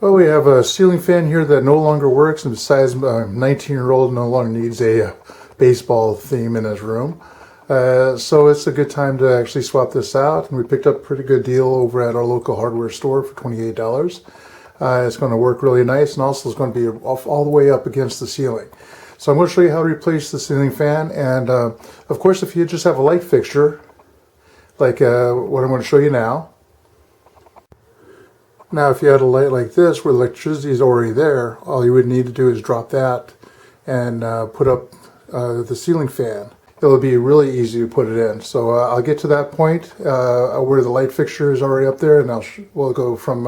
Well, we have a ceiling fan here that no longer works, and besides, a 19-year-old no longer needs a baseball theme in his room. So it's a good time to actually swap this out, and we picked up a pretty good deal over at our local hardware store for $28. It's going to work really nice, and also it's going to be all the way up against the ceiling. So I'm going to show you how to replace the ceiling fan, and of course if you just have a light fixture, like what I'm going to show you now. Now if you had a light like this where the electricity is already there, all you would need to do is drop that and put up the ceiling fan. It'll be really easy to put it in. So I'll get to that point where the light fixture is already up there, and we'll go from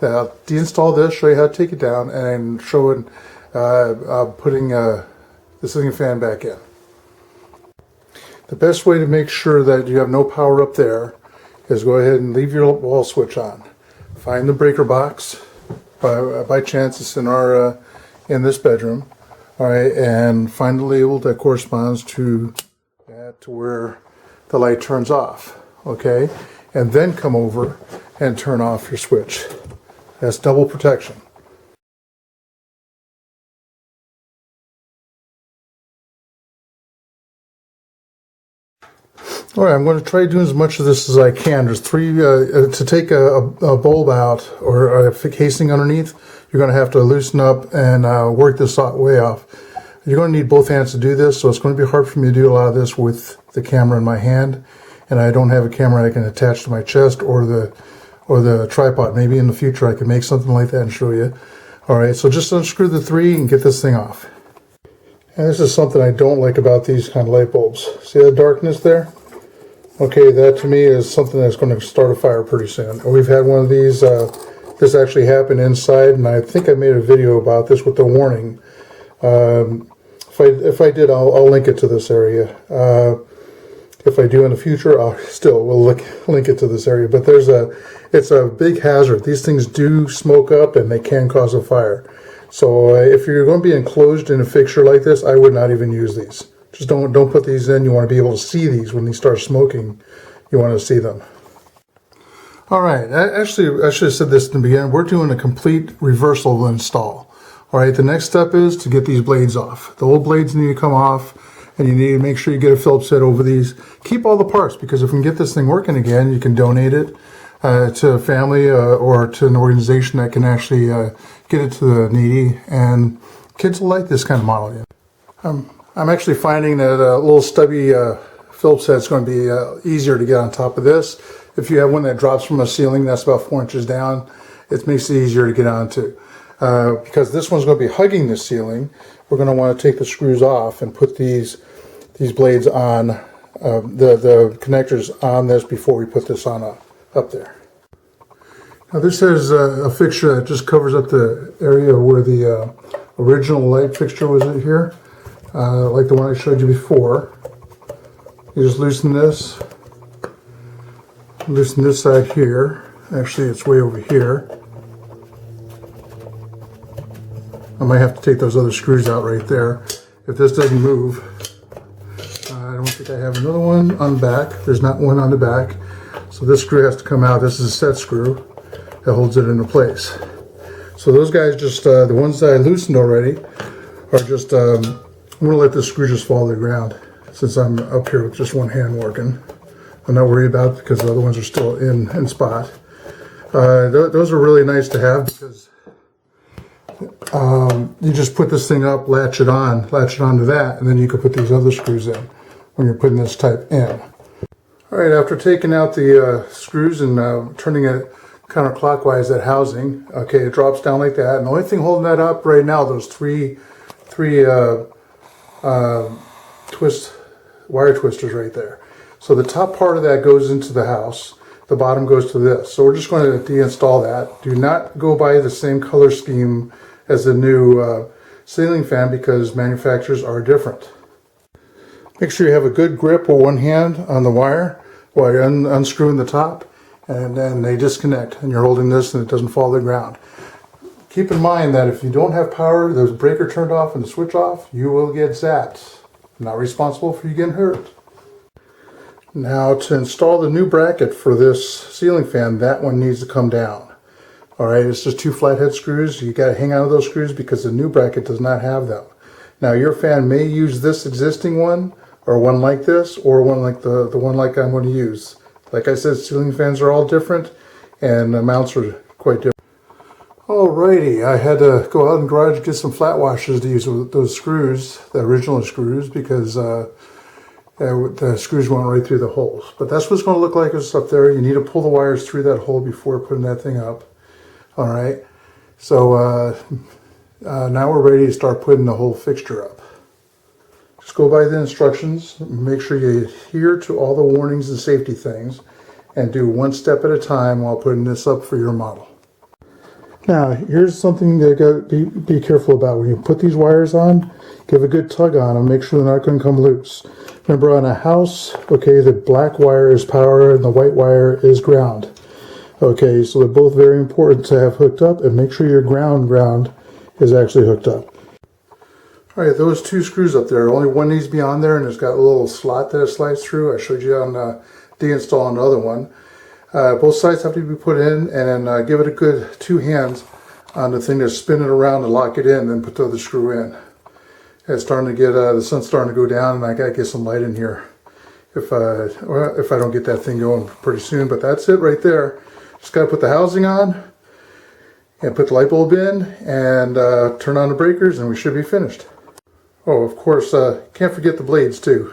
deinstall this, show you how to take it down, and show it putting the ceiling fan back in. The best way to make sure that you have no power up there is go ahead and leave your wall switch on. Find the breaker box. By chance it's in this bedroom. Alright, and find the label that corresponds to where the light turns off. Okay? And then come over and turn off your switch. That's double protection. Alright, I'm going to try doing as much of this as I can. There's three, to take a bulb out or a casing underneath, you're going to have to loosen up and work this way off. You're going to need both hands to do this, so it's going to be hard for me to do a lot of this with the camera in my hand, and I don't have a camera I can attach to my chest or the tripod. Maybe in the future I can make something like that and show you. Alright, so just unscrew the three and get this thing off. And this is something I don't like about these kind of light bulbs. See that darkness there? Okay, that to me is something that's going to start a fire pretty soon. We've had one of these, this actually happened inside, and I think I made a video about this with the warning. If I did, I'll link it to this area. If I do in the future, we'll link it to this area. But it's a big hazard. These things do smoke up, and they can cause a fire. So if you're going to be enclosed in a fixture like this, I would not even use these. Just don't put these in. You want to be able to see these when they start smoking. You want to see them. Alright, actually I should have said this in the beginning. We're doing a complete reversal install. Alright, the next step is to get these blades off. The old blades need to come off, and you need to make sure you get a Phillips head over these. Keep all the parts, because if we can get this thing working again, you can donate it to a family or to an organization that can actually get it to the needy, and kids will like this kind of model. I'm actually finding that a little stubby Phillips head is going to be easier to get on top of this. If you have one that drops from a ceiling that's about 4 inches down, it makes it easier to get onto. Because this one's going to be hugging the ceiling, we're going to want to take the screws off and put these blades on, the connectors on this before we put this on up there. Now this is a fixture that just covers up the area where the original light fixture was in here. Like the one I showed you before. You just loosen this side here. Actually, it's way over here. I might have to take those other screws out right there. If this doesn't move, I don't think I have another one on the back. There's not one on the back. So this screw has to come out. This is a set screw that holds it into place. So those guys just, the ones that I loosened already, are just, I'm going to let this screw just fall to the ground since I'm up here with just one hand working. I'm not worried about it because the other ones are still in spot. Those are really nice to have because you just put this thing up, latch it onto that, and then you can put these other screws in when you're putting this type in. Alright, after taking out the screws and turning it counterclockwise, that housing, okay, it drops down like that, and the only thing holding that up right now, those three wire twisters right there. So the top part of that goes into the house, the bottom goes to this. So we're just going to deinstall that. Do not go by the same color scheme as the new ceiling fan because manufacturers are different. Make sure you have a good grip with one hand on the wire while you're unscrewing the top, and then they disconnect and you're holding this and it doesn't fall to the ground. Keep in mind that if you don't have power, the breaker turned off and the switch off, you will get zapped. I'm not responsible for you getting hurt. Now to install the new bracket for this ceiling fan, that one needs to come down. All right, it's just 2 flathead screws. You got to hang on to those screws because the new bracket does not have them. Now your fan may use this existing one, or one like this, or one like the one like I'm going to use. Like I said, ceiling fans are all different, and the mounts are quite different. Alrighty, I had to go out in the garage and get some flat washers to use with those screws, the original screws, because the screws went right through the holes. But that's what it's going to look like it's up there. You need to pull the wires through that hole before putting that thing up. Alright, so now we're ready to start putting the whole fixture up. Just go by the instructions, make sure you adhere to all the warnings and safety things, and do one step at a time while putting this up for your model. Now, here's something that you got to be careful about. When you put these wires on, give a good tug on them, make sure they're not going to come loose. Remember, on a house, okay, the black wire is power and the white wire is ground. Okay, so they're both very important to have hooked up, and make sure your ground is actually hooked up. Alright, those 2 screws up there, only one needs to be on there, and it's got a little slot that it slides through. I showed you on deinstalling the other one. Both sides have to be put in, and then give it a good 2 hands on the thing that's spinning around to lock it in, then put the other screw in. It's starting to get, the sun's starting to go down, and I gotta get some light in here if I don't get that thing going pretty soon. But that's it right there. Just gotta put the housing on and put the light bulb in and turn on the breakers, and we should be finished. Oh, of course, can't forget the blades too.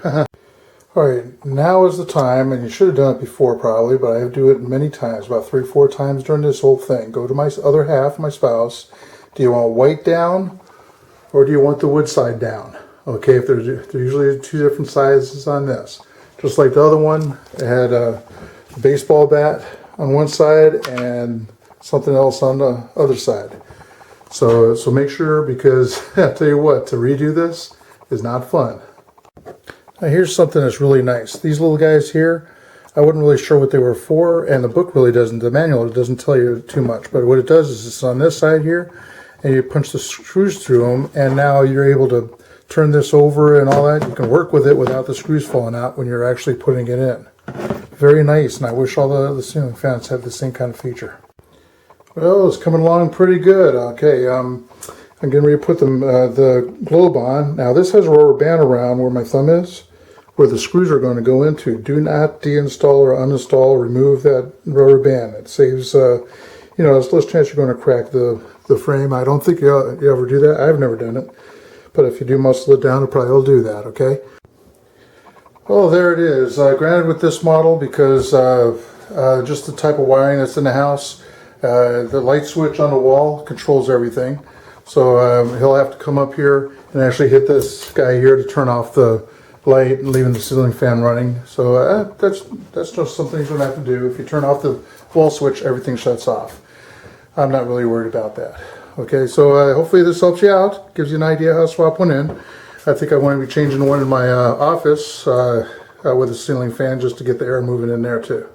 Alright, now is the time, and you should have done it before probably, but I do it many times, about 3 or 4 times during this whole thing. Go to my other half, my spouse. Do you want white down, or do you want the wood side down? Okay, if there's usually 2 different sizes on this. Just like the other one, it had a baseball bat on one side and something else on the other side. So make sure, because I'll tell you what, to redo this is not fun. Now here's something that's really nice. These little guys here, I wasn't really sure what they were for, and the book really doesn't, the manual doesn't tell you too much, but what it does is it's on this side here, and you punch the screws through them, and now you're able to turn this over and all that. You can work with it without the screws falling out when you're actually putting it in. Very nice, and I wish all the ceiling fans had the same kind of feature. Well, it's coming along pretty good. Okay, I'm getting ready to put the globe on. Now this has a rubber band around where my thumb is, where the screws are going to go into. Do not deinstall or uninstall, remove that rubber band. It saves, you know, there's less chance you're going to crack the frame. I don't think you ever do that. I've never done it. But if you do muscle it down, it probably will do that, okay? Oh, there it is. Granted with this model, because just the type of wiring that's in the house, the light switch on the wall controls everything. So he'll have to come up here and actually hit this guy here to turn off the light and leaving the ceiling fan running. So that's just something he's going to have to do. If you turn off the wall switch, everything shuts off. I'm not really worried about that. Okay, so hopefully this helps you out, gives you an idea how to swap one in. I think I want to be changing one in my office with a ceiling fan just to get the air moving in there too.